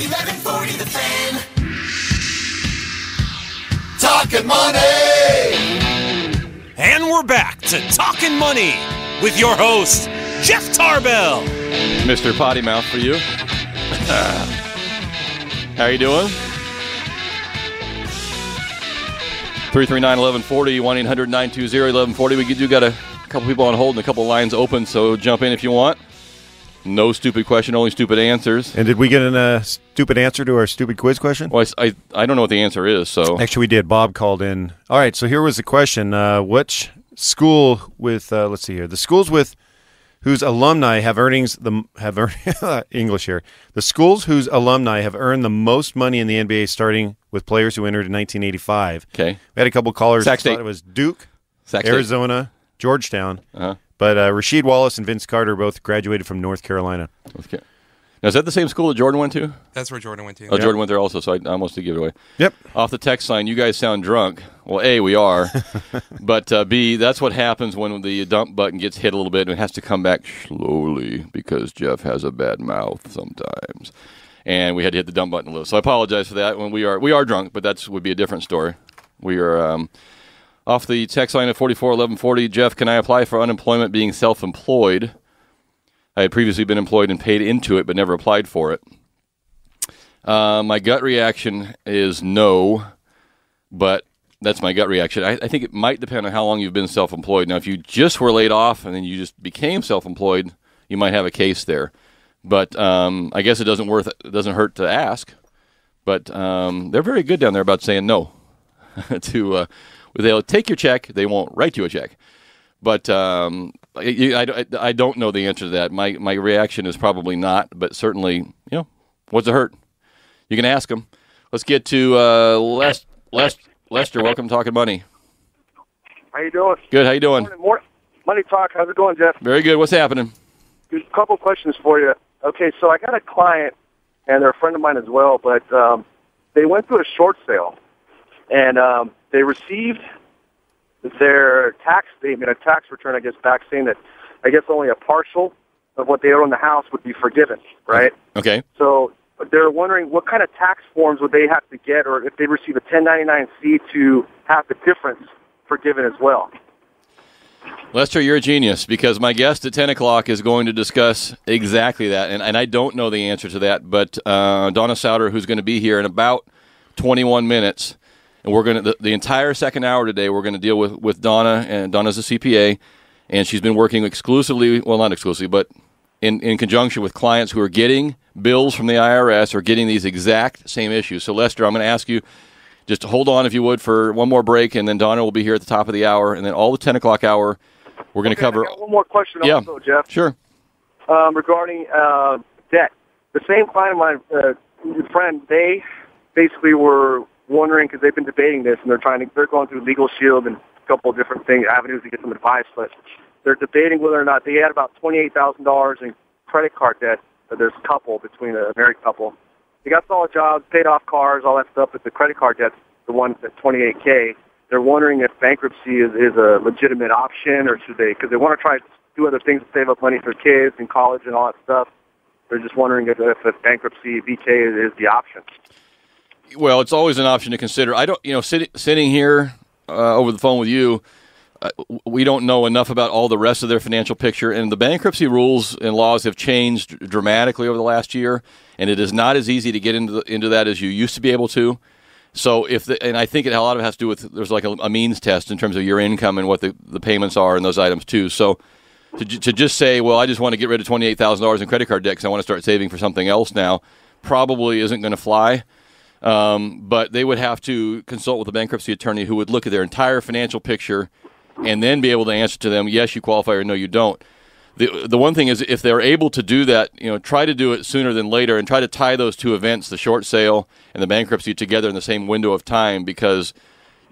1140 The Fan. Talkin Money! And we're back to Talkin Money with your host, Jeff Tarbell. Mr. Potty Mouth for you. How you doing? 339-1140, 1-800-920-1140. We do got a couple people on hold and a couple lines open, so jump in if you want. No stupid question, only stupid answers. And did we get a stupid answer to our stupid quiz question? Well, I don't know what the answer is, so. Actually, we did. Bob called in. All right, so here was the question. Which school with, let's see here, the schools with whose alumni have earned English here. The schools whose alumni have earned the most money in the NBA, starting with players who entered in 1985. Okay. We had a couple callers Sac who thought State. it was Duke, Sac State. Arizona, Georgetown. Uh-huh. But Rasheed Wallace and Vince Carter both graduated from North Carolina. Okay. Now, is that the same school that Jordan went to? That's where Jordan went to. Oh, Jordan went there also, so I almost did give it away. Yep. Off the text line, you guys sound drunk. Well, A, we are. But B, that's what happens when the dump button gets hit a little bit and it has to come back slowly because Jeff has a bad mouth sometimes. And we had to hit the dump button a little. So I apologize for that. When we are drunk, but that would be a different story. We are off the text line at 441140. Jeff, can I apply for unemployment being self-employed? I had previously been employed and paid into it, but never applied for it. My gut reaction is no, but that's my gut reaction. I think it might depend on how long you've been self-employed. Now, if you just were laid off and then you just became self-employed, you might have a case there. But I guess it doesn't hurt to ask. But they're very good down there about saying no. They'll take your check. They won't write you a check. But I don't know the answer to that. My reaction is probably not, but certainly, what's it hurt? You can ask them. Let's get to Lester. Welcome to Talkin Money. How you doing? Good. How you doing? Morning. Money Talk. How's it going, Jeff? Very good. What's happening? There's a couple questions for you. Okay, so I got a client, and they're a friend of mine as well, but they went through a short sale, and they received their tax statement, a tax return, I guess, back saying that I guess only a partial of what they owe on the house would be forgiven, right? Okay. So they're wondering what kind of tax forms would they have to get, or if they receive a 1099-C to have the difference forgiven as well. Lester, you're a genius, because my guest at 10 o'clock is going to discuss exactly that, and I don't know the answer to that, but Donna Souter, who's going to be here in about 21 minutes, and we're going to the entire second hour today, we're going to deal with Donna, and Donna's a CPA, and she's been working exclusively, well, not exclusively, but in conjunction with clients who are getting bills from the IRS or getting these exact same issues. So, Lester, I'm going to ask you just to hold on, if you would, for one more break, and then Donna will be here at the top of the hour, and then all the 10 o'clock hour, we're going to cover. I got one more question also, Jeff. Sure. Regarding debt. The same client of mine, friend, they basically were wondering, because they've been debating this, and they're going through Legal Shield and a couple of different avenues to get some advice, but they're debating whether or not they had about $28,000 in credit card debt. There's a couple, between a married couple. They got solid jobs, paid off cars, all that stuff, but the credit card debt's the one at $28K. They're wondering if bankruptcy is a legitimate option, or should they, because they want to try to do other things to save up money for kids and college and all that stuff. They're just wondering if bankruptcy, VK, is the option. Well, it's always an option to consider. I don't, sitting here over the phone with you, we don't know enough about all the rest of their financial picture, and the bankruptcy rules and laws have changed dramatically over the last year, and it is not as easy to get into that as you used to be able to. So and I think a lot of it has to do with, there's like a means test in terms of your income and what the payments are and those items too. So to just say, well, I just want to get rid of $28,000 in credit card debt because I want to start saving for something else now, probably isn't going to fly. But they would have to consult with a bankruptcy attorney who would look at their entire financial picture and then be able to answer to them, yes, you qualify, or no, you don't. The one thing is, if they're able to do that, try to do it sooner than later, and try to tie those two events, the short sale and the bankruptcy, together in the same window of time, because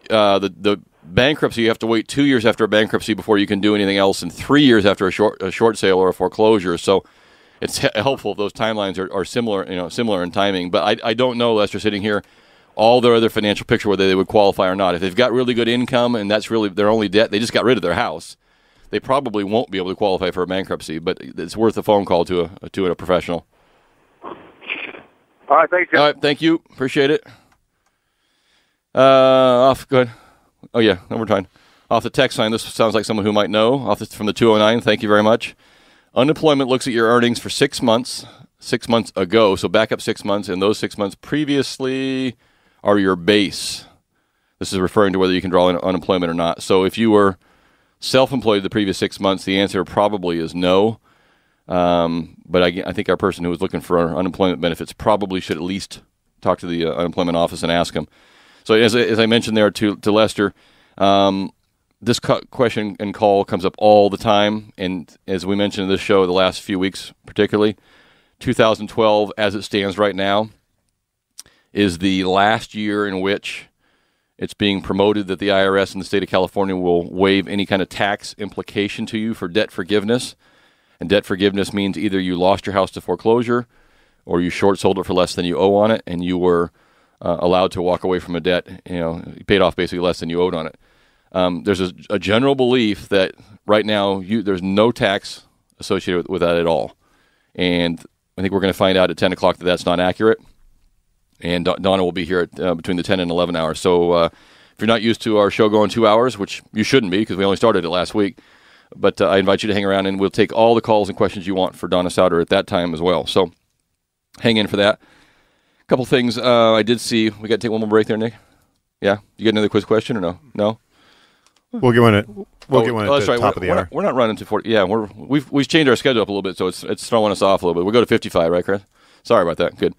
the bankruptcy, you have to wait 2 years after a bankruptcy before you can do anything else, and 3 years after a short sale or a foreclosure. So it's helpful if those timelines are similar in timing. But I don't know, Lester, sitting here, all their other financial picture, whether they would qualify or not. If they've got really good income and that's really their only debt, they just got rid of their house, they probably won't be able to qualify for a bankruptcy. But it's worth a phone call to a professional. All right, thanks, Jeff. All right, thank you. Appreciate it. Go ahead. Oh, yeah, no, we're trying. Off the text line, this sounds like someone who might know. From the 209, thank you very much. Unemployment looks at your earnings for 6 months ago. So back up 6 months, and those 6 months previously are your base. This is referring to whether you can draw unemployment or not. So if you were self-employed the previous 6 months, the answer probably is no. But I think our person who was looking for our unemployment benefits probably should at least talk to the unemployment office and ask them. So as I mentioned there to Lester, this question and call comes up all the time. And as we mentioned in this show the last few weeks particularly, 2012 as it stands right now is the last year in which it's being promoted that the IRS in the state of California will waive any kind of tax implication to you for debt forgiveness. And debt forgiveness means either you lost your house to foreclosure or you short sold it for less than you owe on it, and you were allowed to walk away from a debt. You paid off basically less than you owed on it. There's a general belief that right now there's no tax associated with that at all. And I think we're going to find out at 10 o'clock that that's not accurate. And Donna will be here at between the 10 and 11 hours. So if you're not used to our show going 2 hours, which you shouldn't be because we only started it last week, but I invite you to hang around, and we'll take all the calls and questions you want for Donna Souter at that time as well. So hang in for that. A couple things I did see. We got to take one more break there, Nick? Yeah? You got another quiz question or no? No? We'll get one at the top of the hour. We're not running to 40. Yeah, we've changed our schedule up a little bit, so it's throwing us off a little bit. We'll go to 55, right, Chris? Sorry about that. Good.